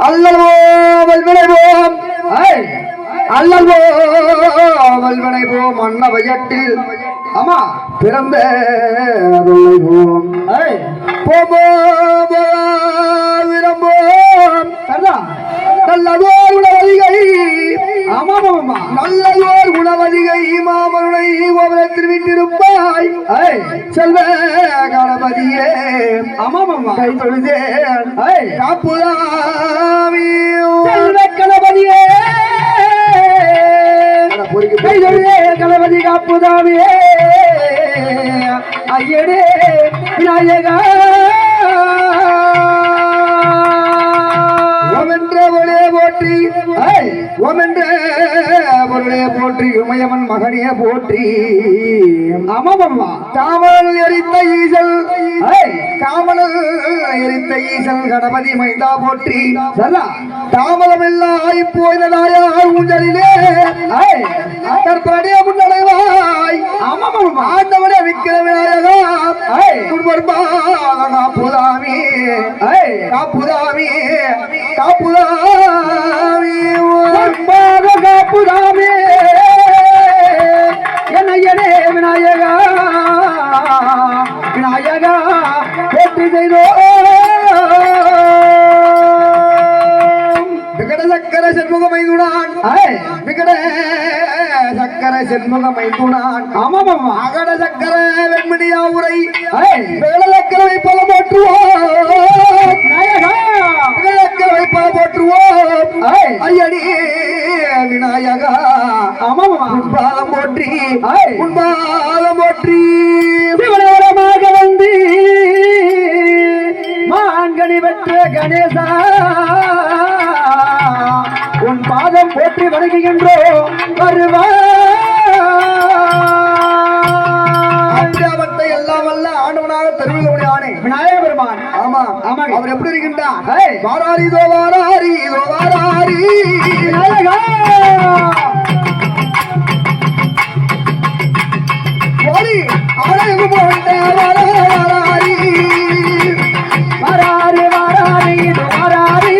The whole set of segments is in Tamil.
அல்லல்வோ வல்வினைவோம் அல்லல்வோ வல்வினைவோம் அன்னவயத்தில் ஆமா பிறந்த போமோ விரும்போம் நல்லதோர் குணவதிகை ஆமாமா நல்லதோர் குணவதிகை மாமனுனை கோபுரத்தில் விட்டிருப்பாய் செல்வ கணபதியே ஆமாமா கை தொழுதேன் காப்புதாமி செல்வ கணபதியே கை தொழுதே கணபதி காப்புதாமியே ஐயடே விநாயகா போற்றி போற்றி உமையவன் மகனே போற்றி அமமம்மா காமனல் எரித்த ஈசல் காமனல் எரித்த ஈசல் கணபதி மைந்தா போற்றி சரா தாமதமில்லாய் போய்தாயார் ஊஞ்சலிலே கற்பனையே முன்னடைவாய் அமமம் ஆண்டவனே விக்கிர விநாயகா காப்புதாமி காப்புதாமி காப்புதாமி காப்புதாமி என்னையனே விநாயகா விநாயகா போற்றி செய்தோ விகட சக்கர செண்முகமைந்துடான் விகட சக்கர செண்முகமைந்துடான் ஆமாம் அகட சக்கர வெண்மணியா உரை விகட சக்கர வைப்பத போற்றுவோம் போற்றுவோம் ஐயடி விநாயகா பாலம் போற்றி பாலம் போற்றி சிவனவரமாக வந்து மாங்கனி பெற்ற கணேசா உன் பாதம் போற்றி வணங்குகின்றோம் வருவாவத்தை எல்லாம் வல்ல ஆண்டவனாக தெருவில் ஆணை விநாயக பெருமான் ஆமா ஆமா அவர் எப்படி இருக்கின்றார் வாராரி இதோ வாராரி இதோ வாராரி விநாயகா வாரி ஆலயம் போட்ட வாராரி வாராரி வாராரி இதோ வாராரி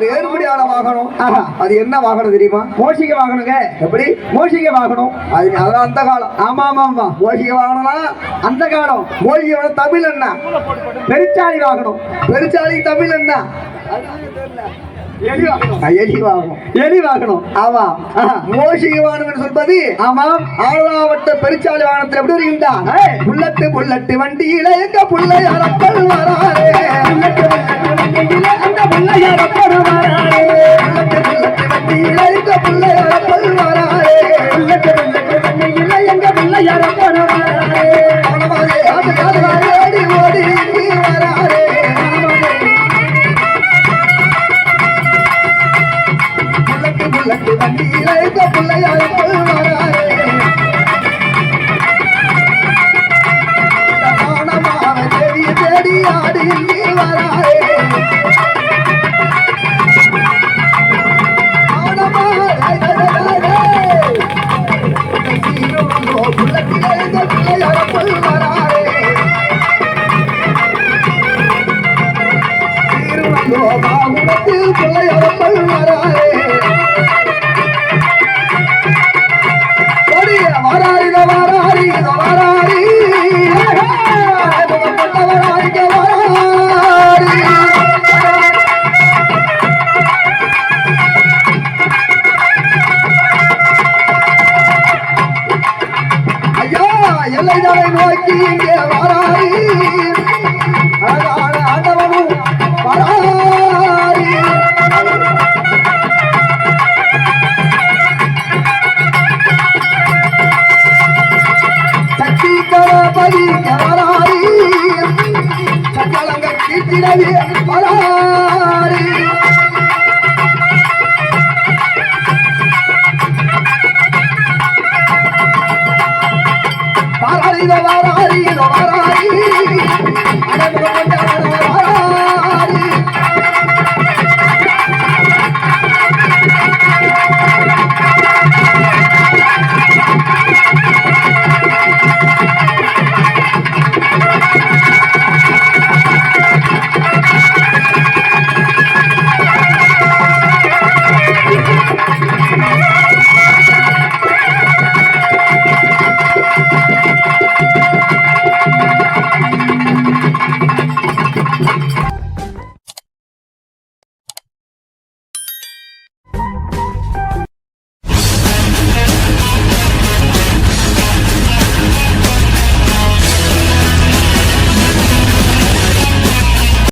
அவர் ஏறுபடியான வாகனம். அது என்ன வாகனம் தெரியுமா? மோசிக வாகனங்க. எப்படி? மோசிக வாகனம். அதான் அந்த காலம். ஆமா ஆமா ஆமா. மோசிக வாகனம் அந்த காலம். மோசிக தமிழ் என்ன? பெருச்சாளி வாகனம். பெருச்சாளி தமிழ் என்ன? எலி வாகனம். ஆமா. மோசிக வாகனம் சொல்வது ஆமாம். ஆளாவட்ட பெருச்சாளி வாகனத்தில் எப்படி வருகின்றான்? புல்லட்டு புல்லட்டு வண்டியில எங்க புள்ளையாரப்பல் வராரே. அந்த புள்ளையாரப்பல் வராரே. புல்லட்டு புல்லட்டு வண்டியில எங்க புள்ளையாரப்பல் வராரே. புல்லட்டு புல்லட்டு வண்டியில எங்க புள்ளையாரப்பல் வராரே. ஓடி ஓடி வராரே. புல்லட்டு வண்டியில எங்க புள்ளையாரப்பல் வராரே. தேடி தேடி ஆடி வராரே. எல்லைதலை நோக்கி இங்கே வராரி. ஆண்டவனும் வராரி. சக்தி கணபதி வராரி. சக்கலங்க கீர்த்திடவே வராரி.